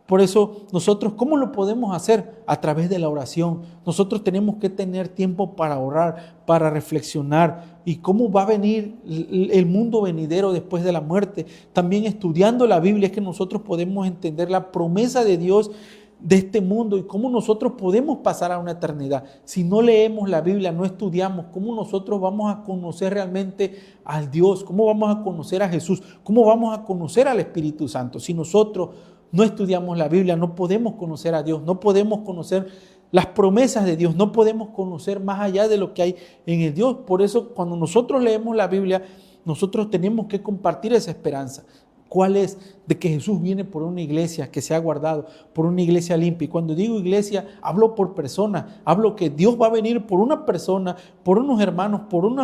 Speaker 2: Por eso nosotros, ¿cómo lo podemos hacer? A través de la oración. Nosotros tenemos que tener tiempo para orar, para reflexionar. ¿Y cómo va a venir el mundo venidero después de la muerte? También estudiando la Biblia es que nosotros podemos entender la promesa de Dios de este mundo y cómo nosotros podemos pasar a una eternidad. Si no leemos la Biblia, no estudiamos, ¿cómo nosotros vamos a conocer realmente al Dios? ¿Cómo vamos a conocer a Jesús? ¿Cómo vamos a conocer al Espíritu Santo? Si nosotros no estudiamos la Biblia, no podemos conocer a Dios, no podemos conocer las promesas de Dios, no podemos conocer más allá de lo que hay en el Dios. Por eso, cuando nosotros leemos la Biblia, nosotros tenemos que compartir esa esperanza. ¿Cuál es? De que Jesús viene por una iglesia que se ha guardado, por una iglesia limpia. Y cuando digo iglesia, hablo por persona, hablo que Dios va a venir por una persona, por unos hermanos, por un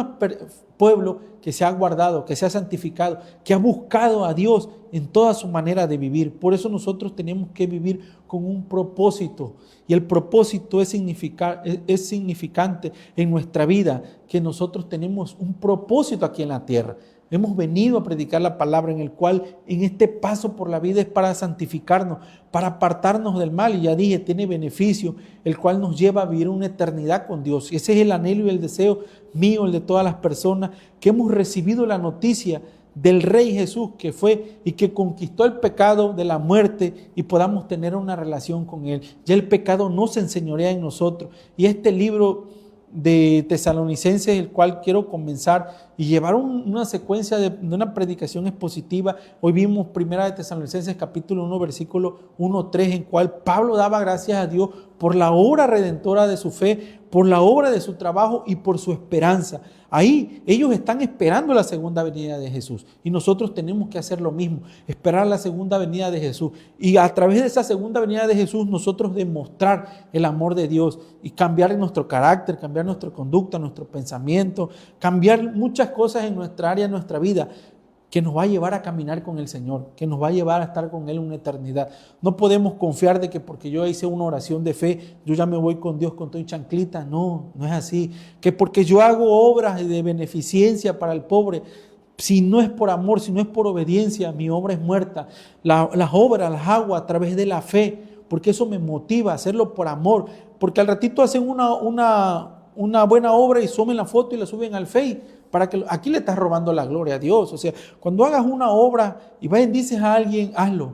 Speaker 2: pueblo que se ha guardado, que se ha santificado, que ha buscado a Dios en toda su manera de vivir. Por eso nosotros tenemos que vivir con un propósito. Y el propósito es significante en nuestra vida, que nosotros tenemos un propósito aquí en la tierra. Hemos venido a predicar la palabra en el cual en este paso por la vida es para santificarnos, para apartarnos del mal. Y ya dije, tiene beneficio, el cual nos lleva a vivir una eternidad con Dios. Y ese es el anhelo y el deseo mío, el de todas las personas, que hemos recibido la noticia del Rey Jesús que fue y que conquistó el pecado de la muerte y podamos tener una relación con Él. Ya el pecado no se enseñorea en nosotros. Y este libro de Tesalonicenses, el cual quiero comenzar y llevar una secuencia de una predicación expositiva. Hoy vimos 1 de Tesalonicenses capítulo 1 versículo 1-3, en cual Pablo daba gracias a Dios por la obra redentora de su fe, por la obra de su trabajo y por su esperanza. Ahí ellos están esperando la segunda venida de Jesús y nosotros tenemos que hacer lo mismo, esperar la segunda venida de Jesús, y a través de esa segunda venida de Jesús nosotros demostrar el amor de Dios y cambiar nuestro carácter, cambiar nuestra conducta, nuestro pensamiento, cambiar muchas cosas en nuestra área, en nuestra vida, que nos va a llevar a caminar con el Señor, que nos va a llevar a estar con Él una eternidad. No podemos confiar de que porque yo hice una oración de fe, yo ya me voy con Dios con todo y chanclita. No, no es así. Que porque yo hago obras de beneficencia para el pobre, si no es por amor, si no es por obediencia, mi obra es muerta. Las obras las hago a través de la fe, porque eso me motiva a hacerlo por amor. Porque al ratito hacen una buena obra y suben la foto y la suben al Face. Para que aquí le estás robando la gloria a Dios. O sea, cuando hagas una obra y bendices a alguien, hazlo.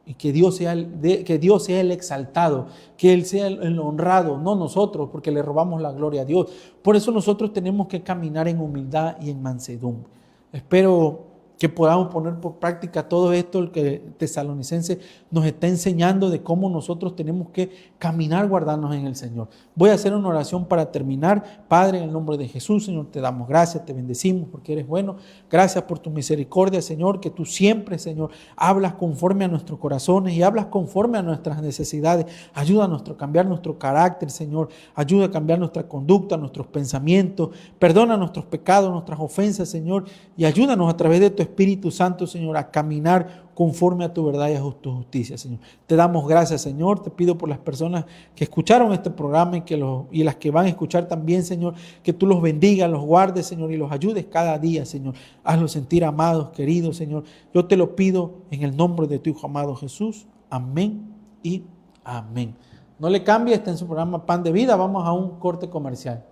Speaker 2: Y que Dios sea el exaltado, que Él sea el honrado, no nosotros, porque le robamos la gloria a Dios. Por eso nosotros tenemos que caminar en humildad y en mansedumbre. Espero que podamos poner por práctica todo esto, el que Tesalonicenses nos está enseñando de cómo nosotros tenemos que caminar, guardarnos en el Señor. Voy a hacer una oración para terminar. Padre, en el nombre de Jesús, Señor, te damos gracias, te bendecimos porque eres bueno. Gracias por tu misericordia, Señor, que tú siempre, Señor, hablas conforme a nuestros corazones y hablas conforme a nuestras necesidades. Ayúdanos a cambiar nuestro carácter, Señor. Ayuda a cambiar nuestra conducta, nuestros pensamientos. Perdona nuestros pecados, nuestras ofensas, Señor, y ayúdanos a través de tu Espíritu Santo, Señor, a caminar conforme a tu verdad y a tu justicia, Señor. Te damos gracias, Señor. Te pido por las personas que escucharon este programa y las que van a escuchar también, Señor, que tú los bendigas, los guardes, Señor, y los ayudes cada día, Señor. Hazlos sentir amados, queridos, Señor. Yo te lo pido en el nombre de tu Hijo amado Jesús. Amén y amén. No le cambie, está en su programa Pan de Vida. Vamos a un corte comercial.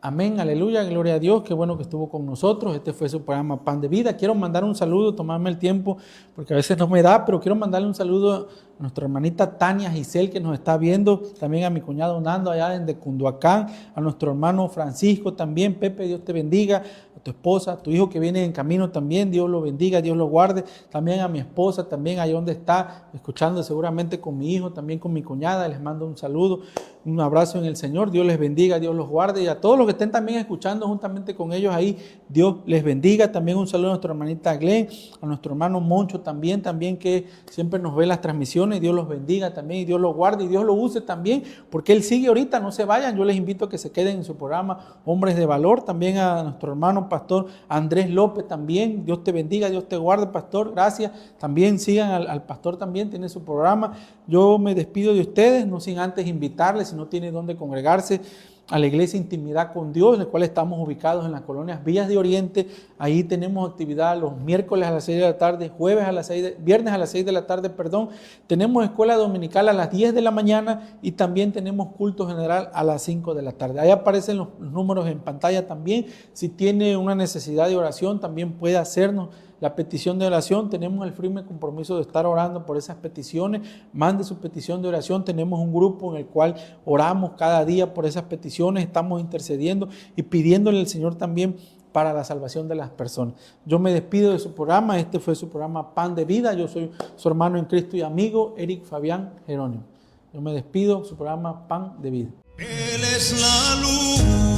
Speaker 2: Amén, aleluya, gloria a Dios, qué bueno que estuvo con nosotros. Este fue su programa Pan de Vida. Quiero mandar un saludo, tomarme el tiempo, porque a veces no me da, pero quiero mandarle un saludo a nuestra hermanita Tania Giselle, que nos está viendo, también a mi cuñado Nando allá en Cunduacán, a nuestro hermano Francisco también. Pepe, Dios te bendiga, a tu esposa, a tu hijo que viene en camino también, Dios lo bendiga, Dios lo guarde. También a mi esposa, también allá donde está, escuchando seguramente con mi hijo, también con mi cuñada, les mando un saludo, un abrazo en el Señor, Dios les bendiga, Dios los guarde, y a todos los que estén también escuchando juntamente con ellos ahí, Dios les bendiga. También un saludo a nuestra hermanita Glenn, a nuestro hermano Moncho también que siempre nos ve las transmisiones, Dios los bendiga también y Dios los guarde y Dios lo use también, porque Él sigue ahorita, no se vayan. Yo les invito a que se queden en su programa Hombres de Valor. También a nuestro hermano pastor Andrés López también, Dios te bendiga, Dios te guarde, pastor, gracias. También sigan al pastor, también tiene su programa. Yo me despido de ustedes, no sin antes invitarles, si no tiene dónde congregarse, a la iglesia Intimidad con Dios, en la cual estamos ubicados en las colonias Villas de Oriente. Ahí tenemos actividad los miércoles a las 6 de la tarde, viernes a las 6 de la tarde, Tenemos escuela dominical a las 10 de la mañana y también tenemos culto general a las 5 de la tarde. Ahí aparecen los números en pantalla también. Si tiene una necesidad de oración, también puede hacernos la petición de oración. Tenemos el firme compromiso de estar orando por esas peticiones. Mande su petición de oración. Tenemos un grupo en el cual oramos cada día por esas peticiones. Estamos intercediendo y pidiéndole al Señor también para la salvación de las personas. Yo me despido de su programa. Este fue su programa Pan de Vida. Yo soy su hermano en Cristo y amigo Eric Fabián Jerónimo. Yo me despido de su programa Pan de Vida.
Speaker 1: Él es la luz